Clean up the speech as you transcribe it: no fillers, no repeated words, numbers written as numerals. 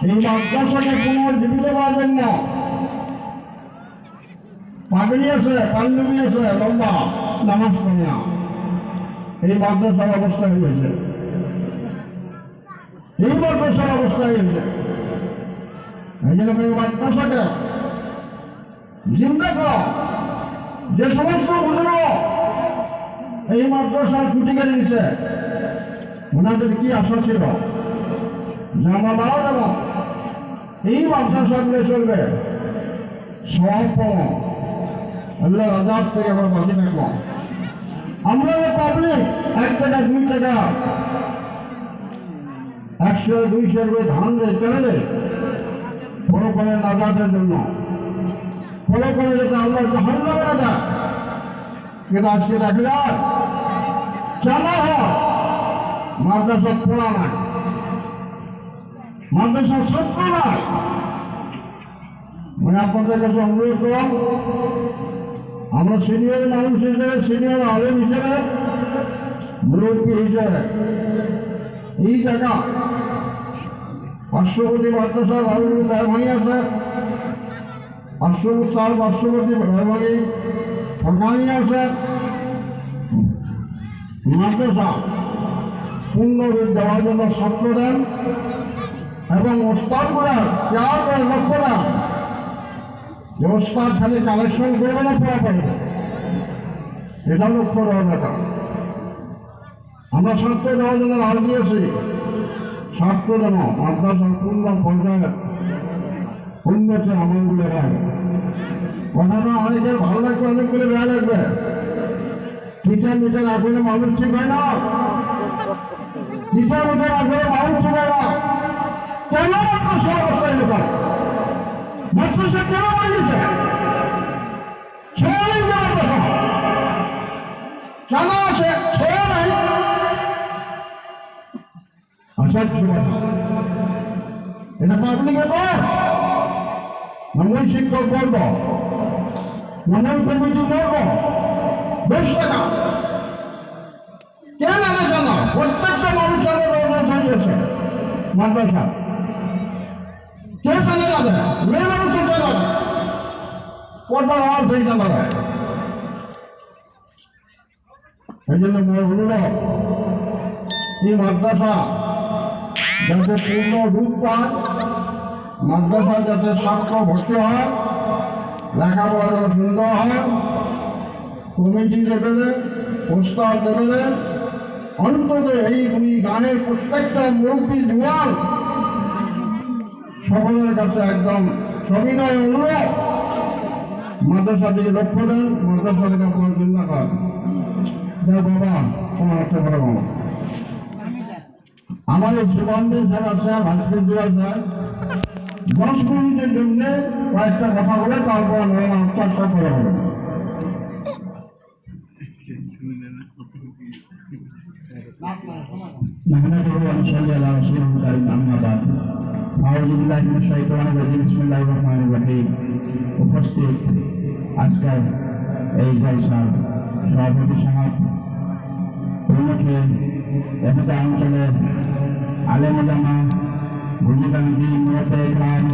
এই মাদ্রাসাকে পুনর্জীবিত করার জন্য পাগড়ি আছে, পাঞ্জাবি আছে, লম্বা নামাজ পড়ে না, এই মাদ্রাসার অবস্থা হয়েছে, এই মাদ্রাসার অবস্থা হয়েছে। এই জন্য এই মাদ্রাসাকে জিন্দা করা, যে সমস্ত বুজুর্গ এই মাদ্রাসার খুঁটি কেটে দিচ্ছে, ওনাদের কি আশা ছিল যে আমরা মারা যাব, এই মাদ্রাসাগুলো চলবে, সব পাবো, আল্লাহ আজাদ থেকে আমরা বাঁচি থাকবো। আমরা পাবলিক 1 টাকা 2 টাকা 100 200 করে ধান দেয় কেন দেয়? ফলো করে নাজাতের জন্য, ফলো করে যেটা আল্লাহ জাহান্নামে না যায়। কিন্তু আজকে দেখা যায় চালা হয় মাদ্রাসা পড়া নাই, মাদ্রাসার ছাত্র নাই। মানে আপনাদের কাছে অনুরোধ করলাম, আমরা সিনিয়র মানুষ হিসেবে, সিনিয়র আলেম হিসেবে, মুরব্বী হিসেবে এই জায়গা পার্শ্ববর্তী মাদ্রাসার মেহরবানি আছে, পার্শ্ববর্তী মেহরবানি সরকারি আছে, মাদ্রাসা পূর্ণরূপ দেওয়ার জন্য ছাত্র দেন এবং ওস্তাদগুলার কেয়ার করে লক্ষ্য দেন যে ওস্তাদ খালি কালেকশন করবে না, পড়া পারবে, এটা লক্ষ্য দেওয়ার ব্যাপার। আমরা ছাত্র দেওয়ার জন্য রাজ দিয়েছি, ছাত্র যেন মাদ্রাসার পূর্ণ পর্যায়ে উন্নতি আমলগুলো হয়। কথাটা অনেকের ভালো লাগবে, অনেকগুলো বেড়া লাগবে। টিচার মিটার আসলে মানুষ ঠিক হয় না, টিচার মিটার আসলে মানুষ ঠিক হয় না। কেন মাদ্রাসা অবস্থায় লোক মাদ্রাসা কেন বানিয়েছে? ছেলে মাদ্রাসা কেন আছে? ছেলে নাই, আসার এটা পাবলিকে কর, মঙ্গল শিক্ষক করব, মঙ্গল কমিটি করব, বেশ টাকা কেন আলাদা না? প্রত্যেকটা মানুষের হয়েছে মাদ্রাসা, কে চালে যাবে? মেয়ে মানুষের চালাবে, পর্দার আওয়াজ হয়ে চালাবে। এই জন্য অনুরোধ, এই মাদ্রাসা যাতে পূর্ণ রূপ পায়, মাদ্রাসা যাতে ছাত্র ভর্তি হয়, লেখাপড়া যাতে সুন্দর হয়, কমিটি লেভেলে, প্রস্তাব লেভেলে, অন্তত এই গানের প্রত্যেকটা মুরব্বী জুয়ান সকলের কাছে একদম সবিনয় অনুরোধ, মাদ্রাসা দিকে লক্ষ্য দেন, মাদ্রাসা থেকে আপনার চিন্তা করেন। বাবা তোমার হচ্ছে বড় বাবা, আমার এই সুগন্ধের স্যার আছে, ভাস্কর দিওয়াল স্যার 10 মিনিটের জন্য কয়েকটা কথা বলে তারপর নয় আনসার সব বলা হবে। উপস্থিত আজকের এই জলসার সভাপতি সমাজ প্রমুখে এখানে অঞ্চলের আলেম ওলামা, বুজুর্গান, মুরব্বি ইকরাম,